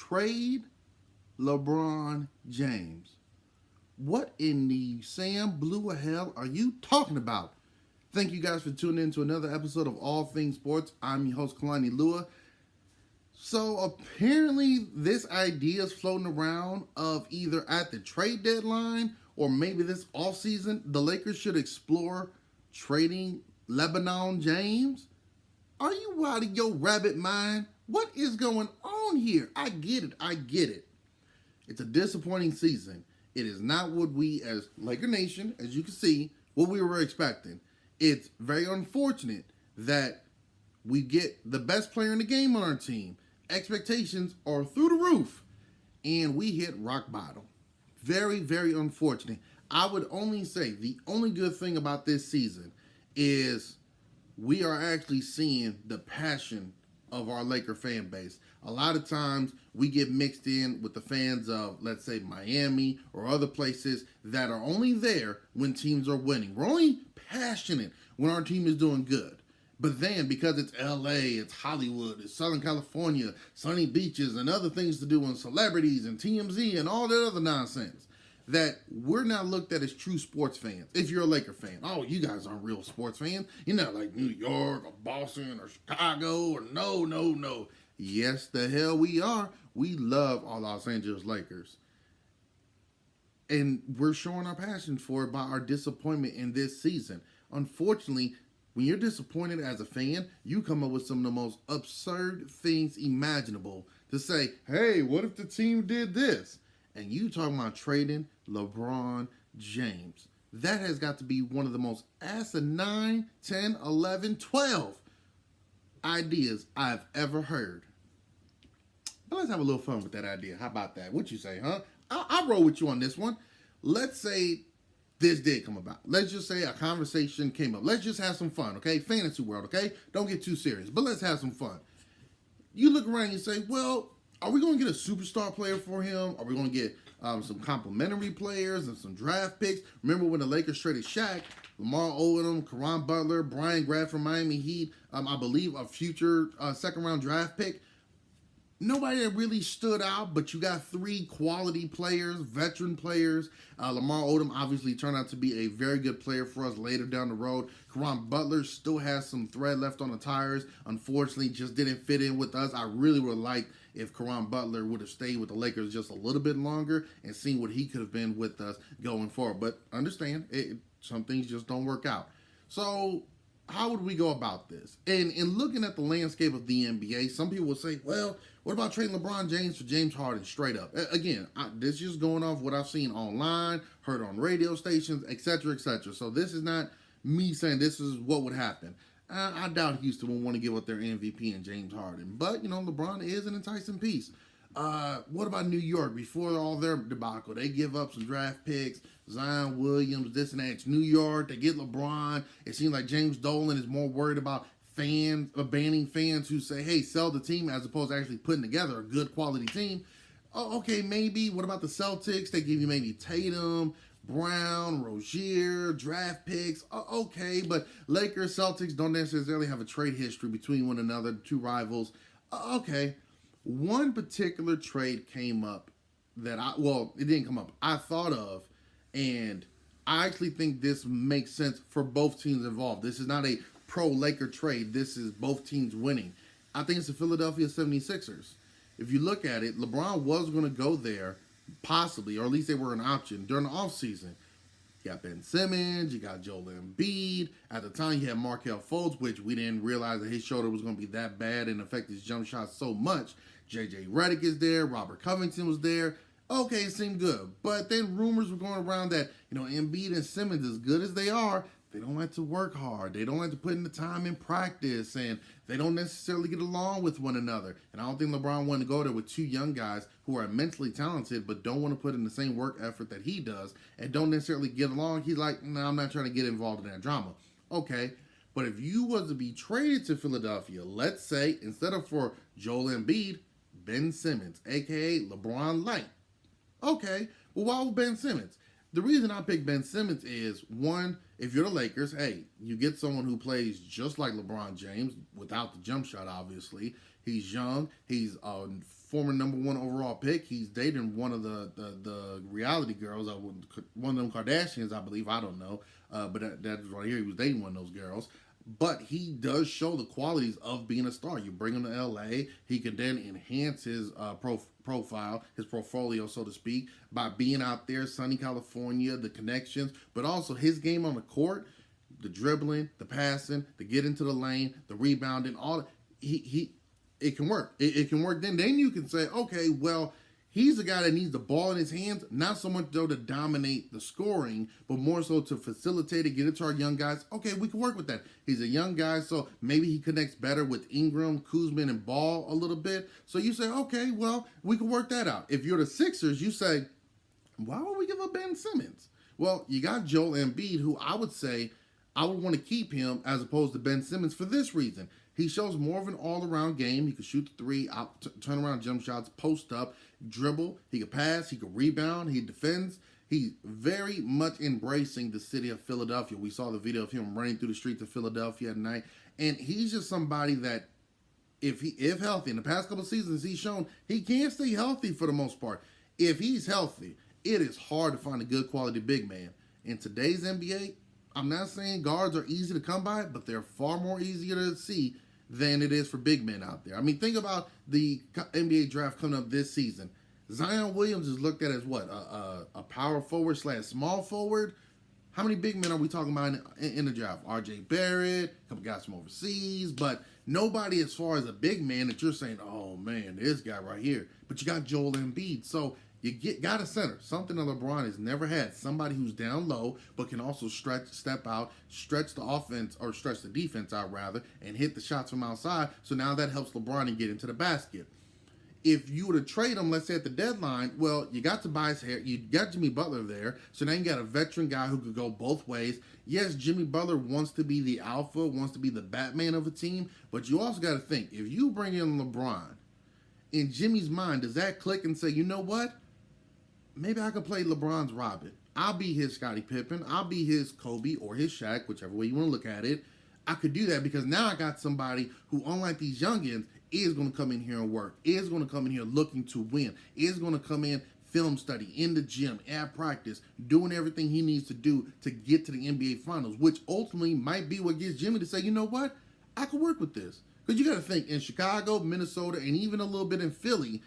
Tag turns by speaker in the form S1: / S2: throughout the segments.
S1: trade LeBron James. What in the Sam Blue of hell are you talking about? Thank you guys for tuning in to another episode of All Things Sports. I'm your host, Kalani Lua. So apparently this idea is floating around of either at the trade deadline or maybe this offseason, the Lakers should explore trading LeBron James. Are you out of your rabbit mind? What is going on here? I get it. It's a disappointing season. It is not what we as Laker Nation, as you can see, what we were expecting. It's very unfortunate that we get the best player in the game on our team. Expectations are through the roof, and we hit rock bottom. Very, very unfortunate. I would only say the only good thing about this season is we are actually seeing the passion of our Laker fan base. A lot of times we get mixed in with the fans of, let's say, Miami or other places that are only there when teams are winning. We're only passionate when our team is doing good. But then, because it's LA, it's Hollywood, it's Southern California, sunny beaches, and other things to do, and celebrities, and TMZ, and all that other nonsense, that we're not looked at as true sports fans. If you're a Laker fan, oh, you guys aren't real sports fans. You're not like New York or Boston or Chicago or no. Yes, the hell we are. We love our Los Angeles Lakers. And we're showing our passion for it by our disappointment in this season. Unfortunately, when you're disappointed as a fan, you come up with some of the most absurd things imaginable to say, hey, what if the team did this? And you talking about trading LeBron James. That has got to be one of the most asinine 10, 11, 12 ideas I've ever heard. But let's have a little fun with that idea. How about that? What you say, huh? I'll roll with you on this one. Let's say this did come about. Let's just say a conversation came up. Let's just have some fun, okay? Fantasy world, okay? Don't get too serious, but let's have some fun. You look around and you say, well, are we going to get a superstar player for him? Are we going to get some complimentary players and some draft picks? Remember when the Lakers traded Shaq, Lamar Odom, Caron Butler, Brian Grant from Miami Heat, I believe a future second-round draft pick? Nobody that really stood out, but you got three quality players, veteran players. Lamar Odom obviously turned out to be a very good player for us later down the road. Caron Butler still has some thread left on the tires. Unfortunately, just didn't fit in with us. I really would like if Caron Butler would have stayed with the Lakers just a little bit longer and seen what he could have been with us going forward. But understand, some things just don't work out. So how would we go about this? And in looking at the landscape of the NBA, some people will say, well, what about trading LeBron James for James Harden straight up? Again, this is just going off what I've seen online, heard on radio stations, etc., etc. So this is not me saying this is what would happen. I doubt Houston will want to give up their MVP and James Harden. But, LeBron is an enticing piece. What about New York? Before all their debacle, they give up some draft picks, Zion Williams, this and that. It's New York. They get LeBron. It seems like James Dolan is more worried about fans, abandoning fans who say, hey, sell the team, as opposed to actually putting together a good quality team. Oh, okay, maybe. What about the Celtics? They give you maybe Tatum, Brown, Rozier, draft picks. Okay, but Lakers, Celtics don't necessarily have a trade history between one another, two rivals. Okay. One particular trade came up that it didn't come up. I thought of, and I actually think this makes sense for both teams involved. This is not a pro-Laker trade. This is both teams winning. I think it's the Philadelphia 76ers. If you look at it, LeBron was going to go there, possibly, or at least they were an option during the offseason. You got Ben Simmons, you got Joel Embiid. At the time, you had Markelle Fultz, which we didn't realize that his shoulder was going to be that bad and affect his jump shot so much. JJ Redick is there. Robert Covington was there. Okay, it seemed good. But then rumors were going around that, Embiid and Simmons, as good as they are, they don't like to work hard. They don't like to put in the time in practice, and they don't necessarily get along with one another. And I don't think LeBron wanted to go there with two young guys who are immensely talented but don't want to put in the same work effort that he does and don't necessarily get along. He's like, no, I'm not trying to get involved in that drama. Okay, but if you was to be traded to Philadelphia, let's say, instead of for Joel Embiid, Ben Simmons, a.k.a. LeBron Light. Okay, well, why would Ben Simmons? The reason I pick Ben Simmons is, one, if you're the Lakers, hey, you get someone who plays just like LeBron James, without the jump shot, obviously. He's young. He's a former number one overall pick. He's dating one of the reality girls. One of them Kardashians, I believe. I don't know, but that's right here. He was dating one of those girls. But he does show the qualities of being a star. You bring him to LA, he can then enhance his profile, his portfolio, so to speak, by being out there, sunny California, the connections, but also his game on the court, the dribbling, the passing, the get into the lane, the rebounding, all he it can work. It can work. Then you can say, okay, well, he's a guy that needs the ball in his hands, not so much though to dominate the scoring, but more so to facilitate it, get it to our young guys. Okay, we can work with that. He's a young guy, so maybe he connects better with Ingram, Kuzma, and Ball a little bit. So you say, okay, well, we can work that out. If you're the Sixers, you say, why would we give up Ben Simmons? Well, you got Joel Embiid, who I would say I would want to keep him as opposed to Ben Simmons for this reason. He shows more of an all-around game. He can shoot the three, turn around jump shots, post up, dribble. He can pass. He can rebound. He defends. He's very much embracing the city of Philadelphia. We saw the video of him running through the streets of Philadelphia at night. And he's just somebody that, if healthy, in the past couple of seasons, he's shown he can stay healthy for the most part. If he's healthy, it is hard to find a good quality big man. In today's NBA, I'm not saying guards are easy to come by, but they're far more easier to see than it is for big men out there. I mean, think about the NBA draft coming up this season. Zion Williams is looked at as what? A power forward / small forward? How many big men are we talking about in the draft? R.J. Barrett, a couple guys from overseas, but nobody as far as a big man that you're saying, oh man, this guy right here. But you got Joel Embiid. So you got a center, something that LeBron has never had. Somebody who's down low, but can also step out, stretch the offense, or stretch the defense out rather, and hit the shots from outside. So now that helps LeBron to get into the basket. If you were to trade him, let's say at the deadline, well, you got Tobias Harris, you got Jimmy Butler there, so now you got a veteran guy who could go both ways. Yes, Jimmy Butler wants to be the alpha, wants to be the Batman of a team, but you also got to think, if you bring in LeBron, in Jimmy's mind, does that click and say, you know what? Maybe I could play LeBron's Robin. I'll be his Scottie Pippen. I'll be his Kobe or his Shaq, whichever way you want to look at it. I could do that because now I got somebody who, unlike these youngins, is going to come in here and work, is going to come in here looking to win, is going to come in, film study, in the gym, at practice, doing everything he needs to do to get to the NBA Finals, which ultimately might be what gets Jimmy to say, you know what, I could work with this. Because you got to think, in Chicago, Minnesota, and even a little bit in Philly,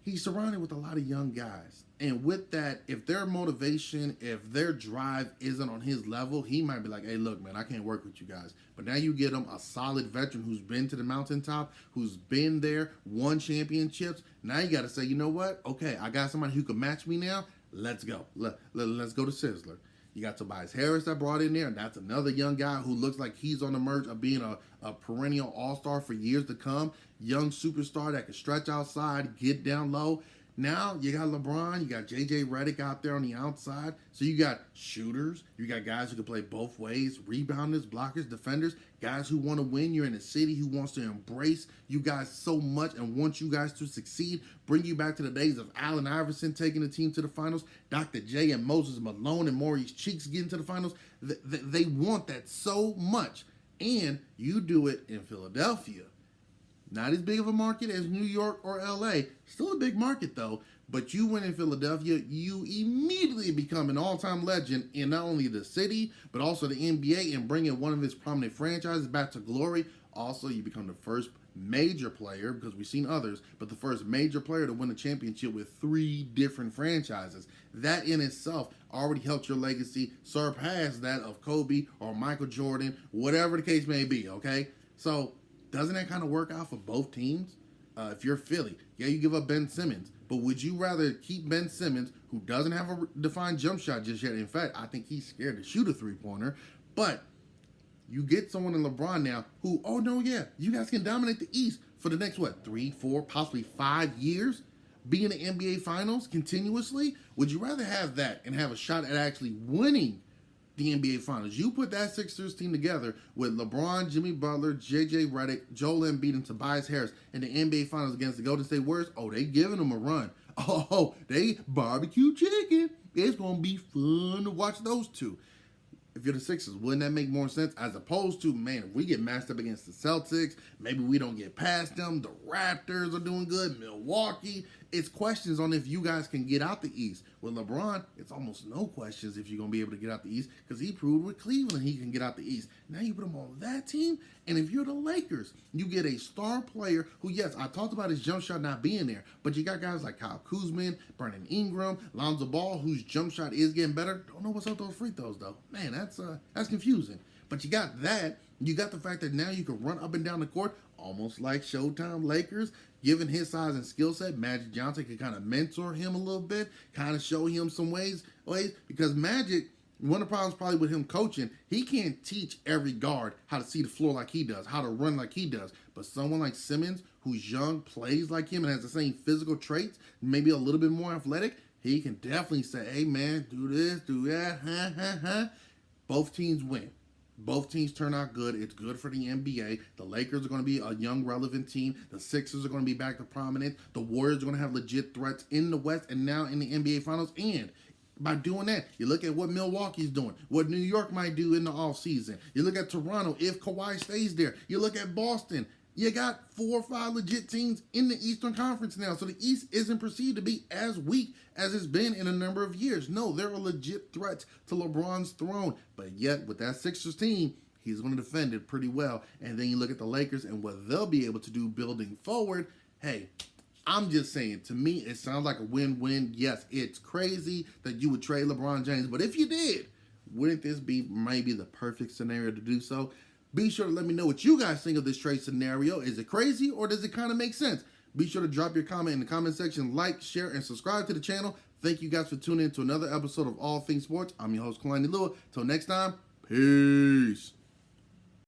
S1: he's surrounded with a lot of young guys. And with that, if their motivation, if their drive isn't on his level, he might be like, hey, look, man, I can't work with you guys. But now you get him a solid veteran who's been to the mountaintop, who's been there, won championships. Now you got to say, you know what? Okay, I got somebody who can match me now. Let's go. Let's go to Sizzler. You got Tobias Harris that brought in there, and that's another young guy who looks like he's on the merge of being a perennial all-star for years to come. Young superstar that can stretch outside, get down low. Now you got LeBron, you got J.J. Redick out there on the outside. So you got shooters, you got guys who can play both ways, rebounders, blockers, defenders, guys who want to win. You're in a city who wants to embrace you guys so much and wants you guys to succeed, bring you back to the days of Allen Iverson taking the team to the finals, Dr. J and Moses Malone and Maurice Cheeks getting to the finals. They want that so much. And you do it in Philadelphia. Not as big of a market as New York or LA. Still a big market though. But you win in Philadelphia, you immediately become an all-time legend in not only the city, but also the NBA and bringing one of its prominent franchises back to glory. Also, you become the first major player, because we've seen others, but the first major player to win a championship with 3 different franchises. That in itself already helped your legacy surpass that of Kobe or Michael Jordan, whatever the case may be, okay? So, doesn't that kind of work out for both teams? If you're Philly, yeah, you give up Ben Simmons, but would you rather keep Ben Simmons, who doesn't have a defined jump shot just yet? In fact, I think he's scared to shoot a three-pointer, but you get someone in LeBron now who, oh no, yeah, you guys can dominate the East for the next, 3, 4, possibly 5 years, be in the NBA Finals continuously? Would you rather have that and have a shot at actually winning the NBA Finals? You put that Sixers team together with LeBron, Jimmy Butler, J.J. Redick, Joel Embiid, and Tobias Harris in the NBA Finals against the Golden State Warriors. Oh, they giving them a run. Oh, they barbecue chicken. It's going to be fun to watch those two. if you're the Sixers? Wouldn't that make more sense? As opposed to, man, if we get matched up against the Celtics, maybe we don't get past them. The Raptors are doing good. Milwaukee. It's questions on if you guys can get out the East. With LeBron, it's almost no questions if you're going to be able to get out the East because he proved with Cleveland he can get out the East. Now you put him on that team, and if you're the Lakers, you get a star player who, yes, I talked about his jump shot not being there, but you got guys like Kyle Kuzma, Brandon Ingram, Lonzo Ball, whose jump shot is getting better. Don't know what's up with those free throws, though. Man, that's confusing. But you got that. You got the fact that now you can run up and down the court, almost like Showtime Lakers. Given his size and skill set, Magic Johnson can kind of mentor him a little bit, kind of show him some ways, because Magic, one of the problems probably with him coaching, he can't teach every guard how to see the floor like he does, how to run like he does. But someone like Simmons, who's young, plays like him, and has the same physical traits, maybe a little bit more athletic, he can definitely say, hey, man, do this, do that, Both teams win. Both teams turn out good. It's good for the NBA. The Lakers are going to be a young, relevant team. The Sixers are going to be back to prominence. The Warriors are going to have legit threats in the West and now in the NBA Finals. And by doing that, you look at what Milwaukee's doing, what New York might do in the offseason. You look at Toronto if Kawhi stays there. You look at Boston. You got 4 or 5 legit teams in the Eastern Conference now. So the East isn't perceived to be as weak as it's been in a number of years. No, they're a legit threat to LeBron's throne. But yet, with that Sixers team, he's going to defend it pretty well. And then you look at the Lakers and what they'll be able to do building forward. Hey, I'm just saying, to me, it sounds like a win-win. Yes, it's crazy that you would trade LeBron James. But if you did, wouldn't this be maybe the perfect scenario to do so? Be sure to let me know what you guys think of this trade scenario. Is it crazy or does it kind of make sense? Be sure to drop your comment in the comment section, like, share, and subscribe to the channel. Thank you guys for tuning in to another episode of All Things Sports. I'm your host, Kalani Lua. Till next time, peace.